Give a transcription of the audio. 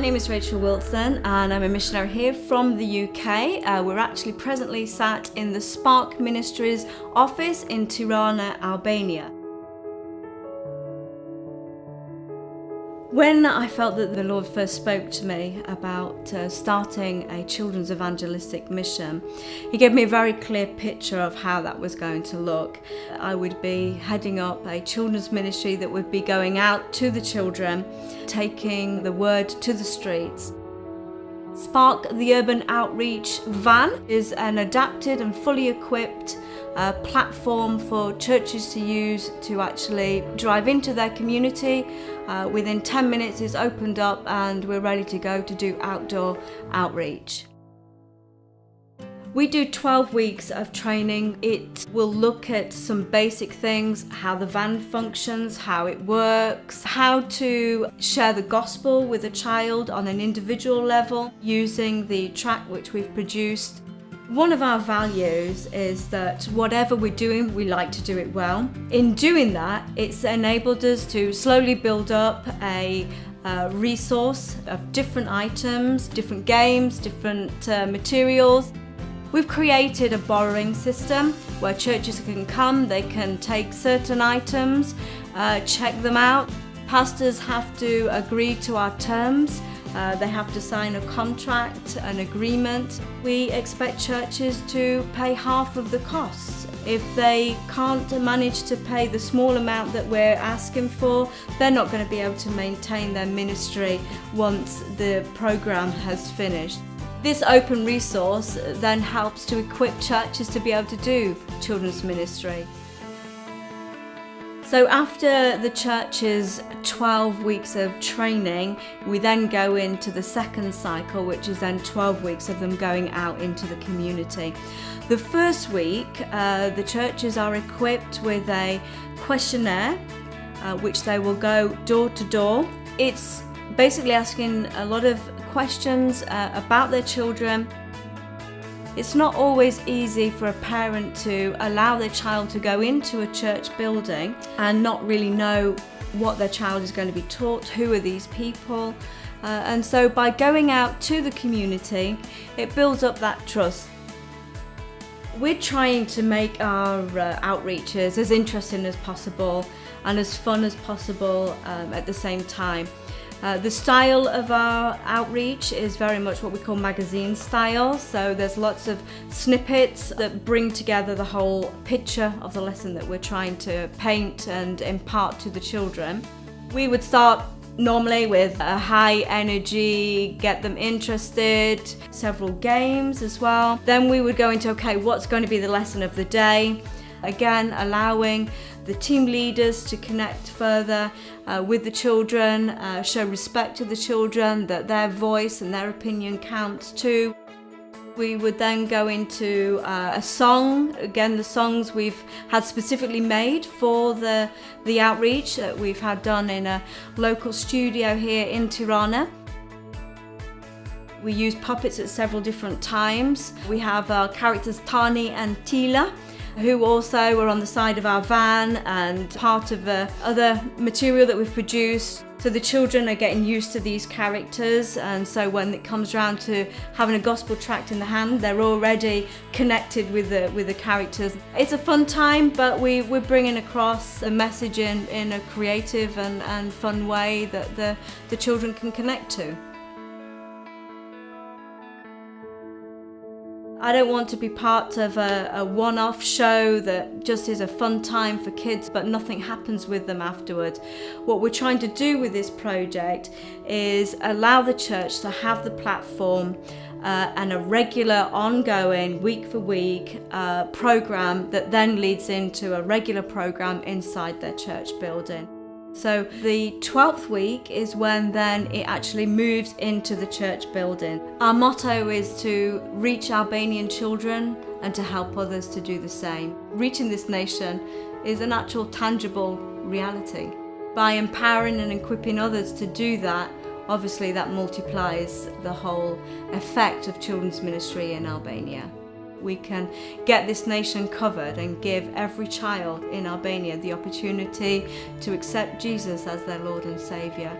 My name is Rachel Wilson and I'm a missionary here from the UK. We're actually presently sat in the Spark Ministries office in Tirana, Albania. When I felt that the Lord first spoke to me about starting a children's evangelistic mission, He gave me a very clear picture of how that was going to look. I would be heading up a children's ministry that would be going out to the children, taking the word to the streets. Spark, the urban outreach van, is an adapted and fully equipped platform for churches to use to actually drive into their community. Within 10 minutes it's opened up and we're ready to go to do outdoor outreach. We do 12 weeks of training. It will look at some basic things, how the van functions, how it works, how to share the gospel with a child on an individual level using the track which we've produced. One of our values is that whatever we're doing, we like to do it well. In doing that, it's enabled us to slowly build up a resource of different items, different games, different materials. We've created a borrowing system where churches can come, they can take certain items, check them out. Pastors have to agree to our terms. They have to sign a contract, an agreement. We expect churches to pay half of the costs. If they can't manage to pay the small amount that we're asking for, they're not going to be able to maintain their ministry once the program has finished. This open resource then helps to equip churches to be able to do children's ministry. So after the church's 12 weeks of training, we then go into the second cycle, which is then 12 weeks of them going out into the community. The first week, the churches are equipped with a questionnaire, which they will go door to door. It's basically asking a lot of questions about their children. It's not always easy for a parent to allow their child to go into a church building and not really know what their child is going to be taught, who are these people. And so by going out to the community, it builds up that trust. We're trying to make our outreaches as interesting as possible and as fun as possible at the same time. The style of our outreach is very much what we call magazine style, so there's lots of snippets that bring together the whole picture of the lesson that we're trying to paint and impart to the children. We would start normally with a high energy, get them interested, several games as well. Then we would go into, okay, what's going to be the lesson of the day? Again, allowing the team leaders to connect further with the children, show respect to the children, that their voice and their opinion counts too. We would then go into a song. Again, the songs we've had specifically made for the outreach that we've had done in a local studio here in Tirana. We use puppets at several different times. We have our characters Tani and Tila, who also are on the side of our van and part of other material that we've produced. So the children are getting used to these characters, and so when it comes around to having a gospel tract in the hand, they're already connected with the characters. It's a fun time, but we're bringing across a message in a creative and fun way that the children can connect to. I don't want to be part of a one-off show that just is a fun time for kids but nothing happens with them afterwards. What we're trying to do with this project is allow the church to have the platform and a regular, ongoing, week for week program that then leads into a regular program inside their church building. So the 12th week is when then it actually moves into the church building. Our motto is to reach Albanian children and to help others to do the same. Reaching this nation is an actual tangible reality. By empowering and equipping others to do that, obviously that multiplies the whole effect of children's ministry in Albania. We can get this nation covered and give every child in Albania the opportunity to accept Jesus as their Lord and Saviour.